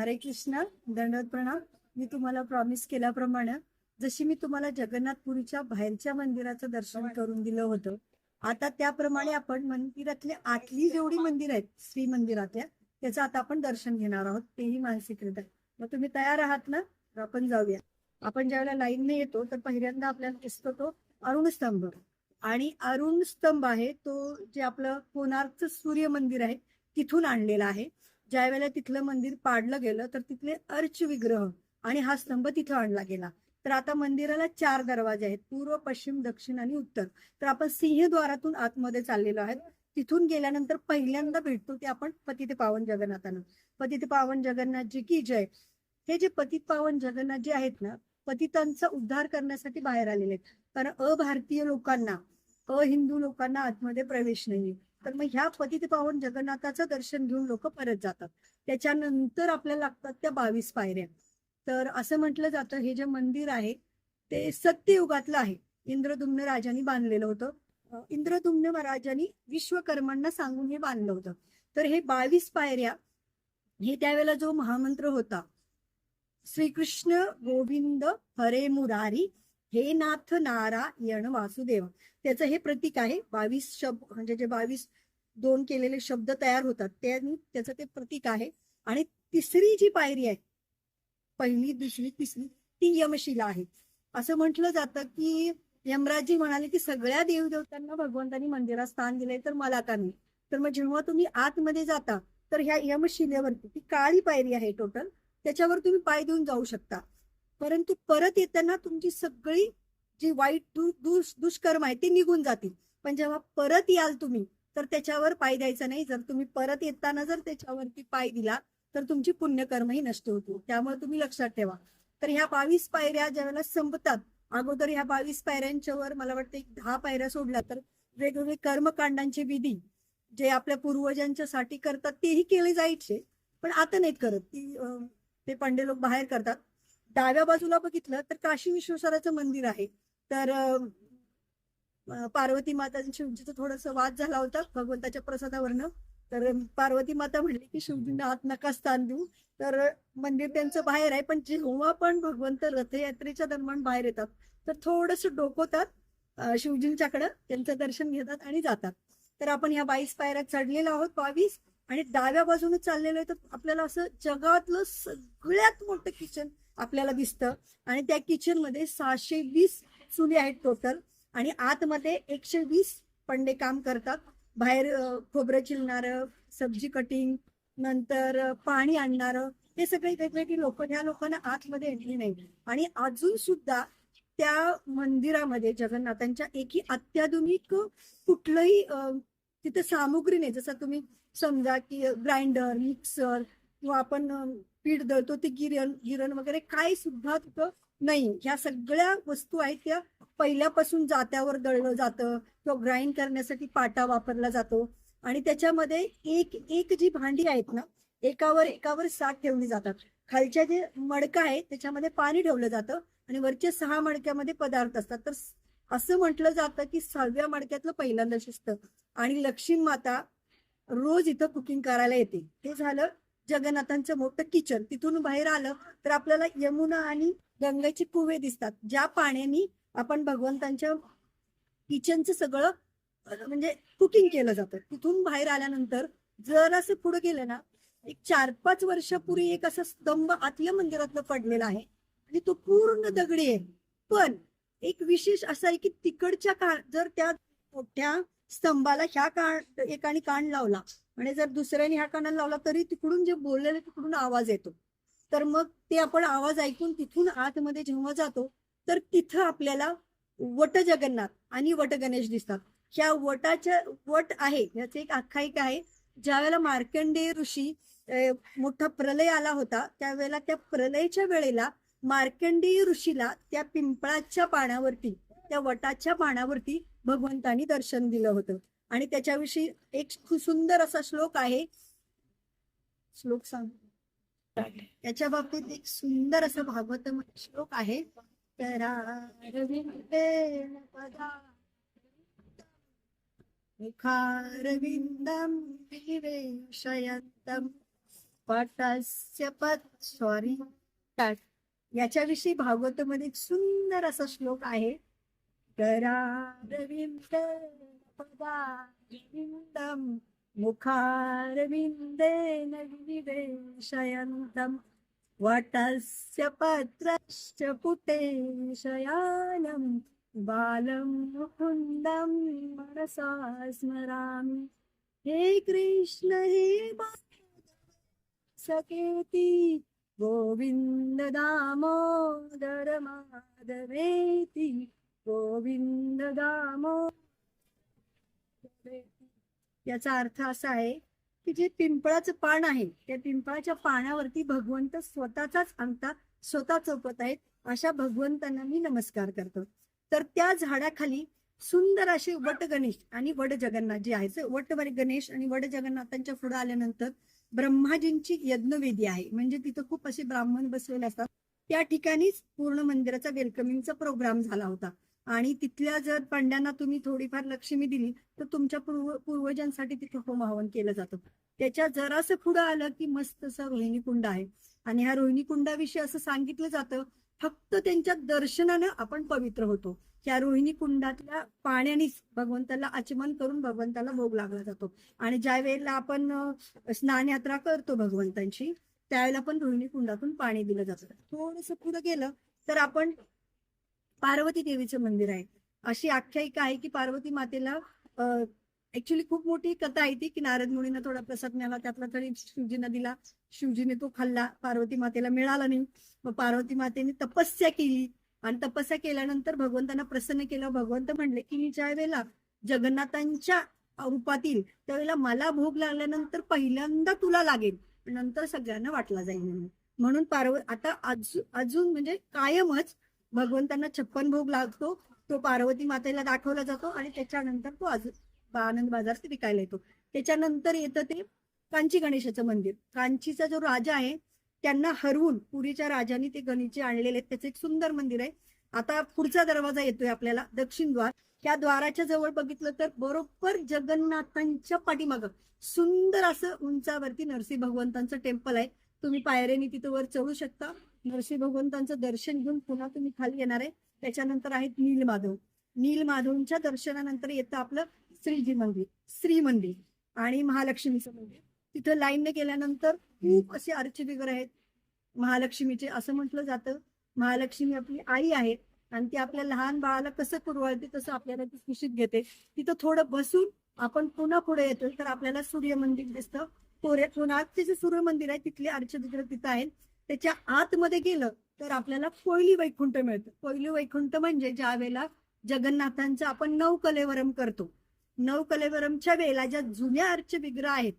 हरे कृष्ण. दंडवत प्रणाम. मी तुम्हाला प्रॉमिस केल्याप्रमाणे जशी मी तुम्हाला जगन्नाथपुरीच्या बाहेरच्या मंदिराचं दर्शन करून दिलं होतं, आता त्याप्रमाणे आपण मंदिरातले आतली जेवढी मंदिर आहेत श्री मंदिरातल्या त्याचं आता आपण दर्शन घेणार आहोत, तेही मानसिकरित्या. मग तुम्ही तयार आहात ना? तर आपण जाऊया. आपण ज्यावेळेला लाईनने येतो तर पहिल्यांदा आपल्याला दिसतो तो अरुण स्तंभ. आणि अरुण स्तंभ आहे तो जे आपलं कोणार्कचं सूर्य मंदिर आहे तिथून आणलेला आहे. ज्या वेळेला तिथलं मंदिर पाडलं गेलं तर तिथले अर्च विग्रह आणि हा स्तंभ तिथं आणला गेला. तर आता मंदिराला 4 दरवाजे आहेत, पूर्व, पश्चिम, दक्षिण आणि उत्तर. तर आपण सिंहद्वारातून आतमध्ये चाललेलो आहे. तिथून गेल्यानंतर पहिल्यांदा भेटतो ते आपण पतित पावन जगन्नाथांना. पतित पावन जगन्नाथजी की जय. हे जे पतित पावन जगन्नाथजी आहेत ना, पतितांचा उद्धार करण्यासाठी बाहेर आलेले आहेत. कारण अभारतीय लोकांना, अहिंदू लोकांना आतमध्ये प्रवेश नाही. तर मग ह्या पतित पावन जगन्नाथाचं दर्शन घेऊन लोक परत जातात. त्याच्यानंतर आपल्याला लागतात त्या 22 पायऱ्या. तर असं म्हटलं जातं हे जे मंदिर आहे ते सत्ययुगातलं आहे. इंद्रदुम्न राजांनी बांधलेलं होतं. इंद्रदुम्न राजांनी विश्वकर्मांना सांगून हे बांधलं होतं. तर हे 22 पायऱ्या हे त्यावेळेला जो महामंत्र होता, श्रीकृष्ण गोविंद हरे मुरारी हे नाथ नारायण वासुदेव, त्याचं हे प्रतीक आहे. 22 शब्द म्हणजे जे 22 दोन केलेले शब्द तयार होतात त्याचं ते प्रतीक आहे. आणि तिसरी जी पायरी आहे, पहिली, दुसरी, तिसरी, ती यमशिला आहे. असं म्हटलं जातं की यमराजी म्हणाले की सगळ्या देवदेवतांना भगवंतांनी मंदिरात स्थान दिले, तर मला का नाही. तर मग जेव्हा तुम्ही आतमध्ये जाता तर ह्या यमशिलेवरती, ती काळी पायरी आहे टोटल, त्याच्यावर तुम्ही पाय देऊन जाऊ शकता. परंतु परत येताना तुमची सगळी जी वाईट दुष्कर्म आहे ते निघून जातील. पण जेव्हा परत याल तुम्ही तर त्याच्यावर पाय द्यायचा नाही. जर तुम्ही परत येताना जर त्याच्यावरती पाय दिला तर तुमची पुण्यकर्मही नष्ट होतील. त्यामुळे तुम्ही लक्षात ठेवा. तर ह्या 22 पायऱ्या ज्यावेळेला संपतात, अगोदर ह्या 22 पायऱ्यांच्या वर मला वाटतं 10 पायऱ्या सोडल्या तर वेगवेगळे कर्मकांडांचे विधी जे आपल्या पूर्वजांच्या साठी करतात तेही केले जायचे, पण आता नाहीत करत. ते पंडे लोक बाहेर करतात. डाव्या बाजूला बघितलं तर काशी विश्वेश्वराचं मंदिर आहे. तर पार्वती मातांची शिवजीचा थोडासा वाद झाला होता भगवंताच्या प्रसादावरनं. तर पार्वती माता म्हणली की शिवजींना आत नका स्थान देऊ. तर मंदिर त्यांचं बाहेर आहे. पण जेव्हा पण भगवंत रथयात्रेच्या दरम्यान बाहेर येतात तर थोडस डोकवतात शिवजींच्याकडं, त्यांचं दर्शन घेतात आणि जातात. तर आपण ह्या 22 पायऱ्या चढलेलो आहोत, 22. आणि डाव्या बाजूने चाललेलो आहे तर आपल्याला असं जगातलं सगळ्यात मोठं किचन आपल्याला दिसतं. आणि त्या किचन मध्ये 620 चुली आहेत टोटल. आणि आतमध्ये 120 पंडे काम करतात. बाहेर खोबरं चिरणारं, सब्जी कटिंग, नंतर पाणी आणणारं, हे सगळे वेगवेगळी लोक. ह्या लोकांना आतमध्ये एंट्री नाही. आणि अजून सुद्धा त्या मंदिरामध्ये जगन्नाथांच्या एकही अत्याधुनिक कुठलंही तिथे सामुग्री नाही. जसं तुम्ही समजा की ग्राइंडर, मिक्सर किंवा आपण पीठ दळतो ते गिरण वगैरे काय सुद्धा तिथं नाही. ह्या सगळ्या वस्तू आहेत त्या पहिल्यापासून जात्यावर दळलं जातं किंवा ग्राइंड करण्यासाठी पाटा वापरला जातो. आणि त्याच्यामध्ये एक एक जी भांडी आहेत ना, एकावर 7 ठेवली जातात. खालच्या जे मडका आहे त्याच्यामध्ये पाणी ठेवलं जातं आणि वरच्या 6 मडक्यामध्ये पदार्थ असतात. तर असं म्हटलं जातं की 6व्या मडक्यातलं पहिल्यांदा शिजतं. आणि लक्ष्मी माता रोज इथं कुकिंग करायला येते. हे झालं जगन्नाथांचं मोठं किचन. तिथून बाहेर आलं तर आपल्याला यमुना आणि गंगेचे कुवे दिसतात, ज्या पाण्याने आपण भगवंतांच्या किचनचं सगळं म्हणजे कुकिंग केलं जातं. तिथून बाहेर आल्यानंतर जर असं पुढे गेलं ना, एक 4-5 वर्षापूर्वी एक असा स्तंभ आतल्या मंदिरातलं पडलेला आहे आणि तो पूर्ण दगडी आहे. पण एक विशेष असं आहे की तिकडच्या जर त्या मोठ्या स्तंभाला ह्या एकाने कान लावला आणि जर दुसऱ्याने ह्या कानाला लावला तरी तिकडून जे बोललेलं तिकडून आवाज येतो. तर मग ते आपण आवाज ऐकून तिथून आतमध्ये जेव्हा जातो तर तिथं आपल्याला वट जगन्नाथ आणि वट गणेश दिसतात. ह्या वट आहे ह्याचं एक आख्यायिका आहे. ज्या वेळेला मार्कंडेय ऋषी मोठा प्रलय आला होता त्यावेळेला त्या प्रलयाच्या वेळेला मार्कंडेय ऋषीला त्या पिंपळाच्या पानावरती, त्या वटाच्या पानावरती भगवंतानी दर्शन दिलं होतं. आणि त्याच्याविषयी एक सुंदर असा श्लोक आहे. श्लोक सांग. याच्या बाबतीत एक सुंदर असा भागवत श्लोक आहे. मुखारविंदम विवेशयन्तम पटस्य पत सॉरी याच्याविषयी भागवतामध्ये एक सुंदर असा श्लोक आहे. करारविंद पदारविंदम मुखारविंदेन विनिवेशयन्तम् वटस्य पत्रस्य पुटे शयानं बालं मुकुन्दं मनसा स्मरामि. हे कृष्ण हे सकेति गोविंद दामोदर माधवेति गोविंद दामोदर. याचा अर्थ असा आहे की जे पिंपळाचं पान आहे त्या पिंपळाच्या पानावरती भगवंत स्वतःचाच अंगठा स्वतः चोपत आहेत. अशा भगवंतांना मी नमस्कार करतो. तर त्या झाडाखाली सुंदर असे वट गणेश आणि वड जगन्नाथ जे आहे. वट गणेश आणि वड जगन्नाथांच्या पुढे आल्यानंतर ब्रह्माजींची यज्ञवेदी आहे. म्हणजे तिथं खूप असे ब्राह्मण बसलेले असतात. त्या ठिकाणीच पूर्ण मंदिराचा वेलकमिंगचा प्रोग्राम झाला होता. आणि तिथल्या जर पांड्यांना तुम्ही थोडीफार लक्ष्मी दिली तर तुमच्या पूर्वजांसाठी तिथे होम हवन केलं जातं. त्याच्या जरासं पुढं आलं की मस्त असं रोहिणी कुंड आहे. आणि ह्या रोहिणी कुंडाविषयी असं सांगितलं जातं फक्त त्यांच्या दर्शनानं आपण पवित्र होतो. त्या रोहिणी कुंडातल्या पाण्यानेच भगवंताला आचमन करून भगवंताला भोग लागला जातो. आणि ज्या वेळेला आपण स्नान यात्रा करतो भगवंतांची त्यावेळेला पण रोहिणी कुंडातून पाणी दिलं जातं. थोडंसं पुढे गेलं तर आपण पार्वती देवीचं मंदिर आहे. अशी आख्यायिका आहे की पार्वती मातेला ऍक्च्युली खूप मोठी कथा आहे ती की नारद मुनींना थोडा प्रसाद मिळाला त्यातला तरी शिवजींना दिला. शिवजीने तो खाल्ला. पार्वती मातेला मिळाला नाही. मग पार्वती मातेने तपस्या केली आणि तपस्या केल्यानंतर भगवंतांना प्रसन्न केलं. भगवंत म्हणले की मी ज्या वेळेला जगन्नाथांच्या रूपातील त्यावेळेला मला भोग लागल्यानंतर पहिल्यांदा तुला लागेल नंतर सगळ्यांना वाटला जाईल. म्हणून आता अजून म्हणजे कायमच भगवंतांना 56 भोग लागतो. तो पार्वती मातेला दाखवला जातो आणि त्याच्यानंतर तो आनंद बाजारात विकायला येतो. त्याच्यानंतर येतं ते कांची गणेशाचं मंदिर. कांचीचा जो राजा आहे त्यांना हरवून पुरीच्या राजाने ते गणेशजी आणलेले आहेत. त्याचं एक सुंदर मंदिर आहे. आता पुढचा दरवाजा येतोय आपल्याला दक्षिण द्वार. त्या द्वाराच्या जवळ बघितलं तर बरोबर जगन्नाथांच्या पाठीमागं सुंदर असं उंचावरती नरसिंह भगवंतांचं टेम्पल आहे. तुम्ही पायऱ्याने तिथं वर चढू शकता. नरसिंह भगवंतांचं दर्शन घेऊन पुन्हा तुम्ही खाली येणार आहे. त्याच्यानंतर आहेत नीलमाधव. नीलमाधवच्या दर्शनानंतर येतं आपलं श्रीजी मंदिर, श्री मंदिर आणि महालक्ष्मीचं मंदिर. तिथं लाईनने गेल्यानंतर खूप असे अर्चविग्रह आहेत महालक्ष्मीचे. असं म्हटलं जातं महालक्ष्मी आपली आई आहे आणि ती आपल्या लहान बाळाला कसं कुरवाळते तसं आपल्याला ती खुशीत घेते. तिथं थोडं बसून आपण पुन्हा पुढे येतो तर आपल्याला सूर्य मंदिर दिसतं. पुण्याचे जे सूर्य मंदिर आहे तिथले अर्चविग्रह तिथं आहेत. त्याच्या आतमध्ये गेलं तर आपल्याला कोयली वैकुंठ मिळतं. कोयली वैकुंठ म्हणजे ज्या वेळेला जगन्नाथांचं आपण नवकलेवरम करतो. नवकलेवरमच्या वेळेला ज्या जुन्या अर्चविग्रह आहेत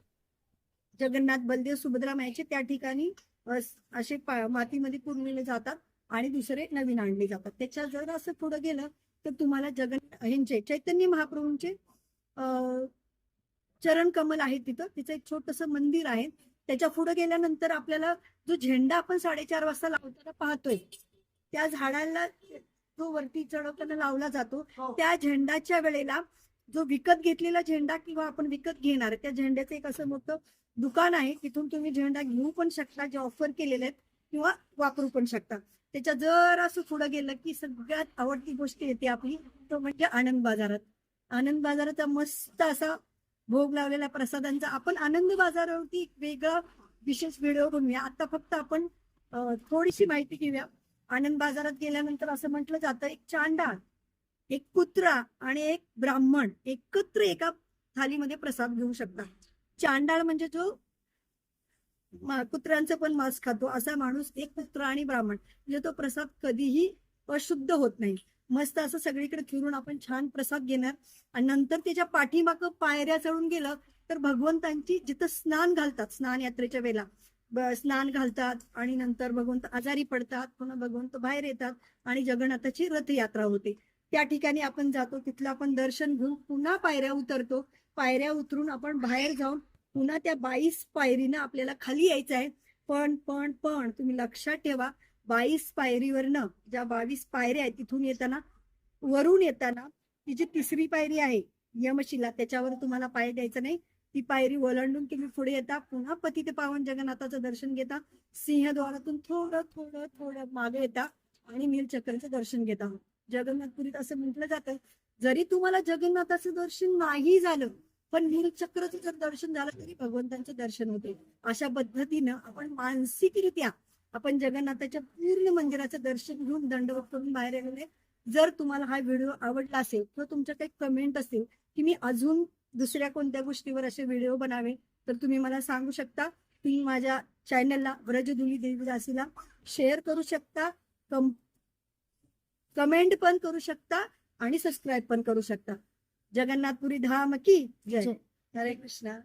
जगन्नाथ बलदेव सुभद्रा मायेचे त्या ठिकाणी असे मातीमध्ये पुरलेले जातात आणि दुसरे नवीन आणले जातात. त्याच्या जर असं पुढे गेलं तर तुम्हाला ह्यांचे चैतन्य महाप्रभूंचे चरण कमल आहे. तिथं तिचं एक छोटस मंदिर आहे. त्याच्या पुढे गेल्यानंतर आपल्याला जो झेंडा आपण 4:30 वाजता लावताना पाहतोय त्या झाडाला जो वरती चढवताना लावला जातो त्या झेंडाच्या वेळेला जो विकत घेतलेला झेंडा किंवा आपण विकत घेणार त्या झेंड्याचं एक असं मोठं दुकान आहे. तिथून तुम्ही झेंडा घेऊ पण शकता जे ऑफर केलेले आहेत किंवा वापरू पण शकता. त्याच्या जर असं पुढे गेलं की सगळ्यात आवडती गोष्ट येते आपली तो म्हणजे आनंद बाजारात. आनंद बाजाराचा मस्त असा भोग लावलेला प्रसादांचा. आपण आनंद बाजारावरती एक वेगळा विशेष व्हिडिओ बनवूया. आता फक्त आपण थोडीशी माहिती घेऊया. आनंद बाजारात गेल्यानंतर असं म्हटलं जातं एक चांडाळ, एक कुत्रा आणि एक ब्राह्मण एकत्र एका थालीमध्ये प्रसाद घेऊ शकतात. चांडाळ म्हणजे जो कुत्र्यांचं पण मांस खातो असा माणूस, एक कुत्रा आणि ब्राह्मण म्हणजे तो प्रसाद कधीही अशुद्ध होत नाही. मस्त असं सगळीकडे फिरून आपण छान प्रसाद घेणार. आणि नंतर त्याच्या पाठीमागं पायऱ्या चढून गेलं तर भगवंतांची जिथं स्नान घालतात स्नान यात्रेच्या वेळेला स्नान घालतात आणि नंतर भगवंत आजारी पडतात पुन्हा भगवंत बाहेर येतात आणि जगन्नाथाची रथयात्रा होते. त्या ठिकाणी आपण जातो. तिथलं आपण दर्शन घेऊन पुन्हा पायऱ्या उतरतो. पायऱ्या उतरून आपण बाहेर जाऊन पुन्हा त्या 22 पायरीनं आपल्याला खाली यायचं आहे. पण पण पण तुम्ही लक्षात ठेवा 22 पायरीवरनं ज्या 22 पायऱ्या आहेत तिथून येताना वरून येताना ती जी 3री पायरी आहे यमशिला त्याच्यावर तुम्हाला पाय द्यायचं नाही. ती पायरी ओलांडून तुम्ही पुढे येता, पुन्हा पतित पावन जगन्नाथाचं दर्शन घेता, सिंहद्वारातून थोडं थोडं थोडं मागे येता आणि नीलचक्राचं दर्शन घेता. जगन्नाथपुरीत असं म्हटलं जातं, जरी तुम्हाला जगन्नाथाचं दर्शन नाही झालं पण नीलचक्राचं जर दर्शन झालं तरी भगवंतांचं दर्शन होते. अशा पद्धतीनं आपण मानसिकरित्या आपण जगन्नाथाच्या पूर्ण मंदिराचं दर्शन घेऊन दंडवत करून बाहेर आलेले. जर तुम्हाला हा व्हिडिओ आवडला असेल तर तुमच्या काही कमेंट असेल की मी अजून दुसऱ्या कोणत्या गोष्टीवर असे व्हिडिओ बनावे तर तुम्ही मला सांगू शकता. तुम्ही माझ्या चॅनलला व्रजधुनी देवीदासीला शेअर करू शकता, कमेंट पण करू शकता आणि सबस्क्राईब पण करू शकता. जगन्नाथपुरी धाम की जय. हरे कृष्णा.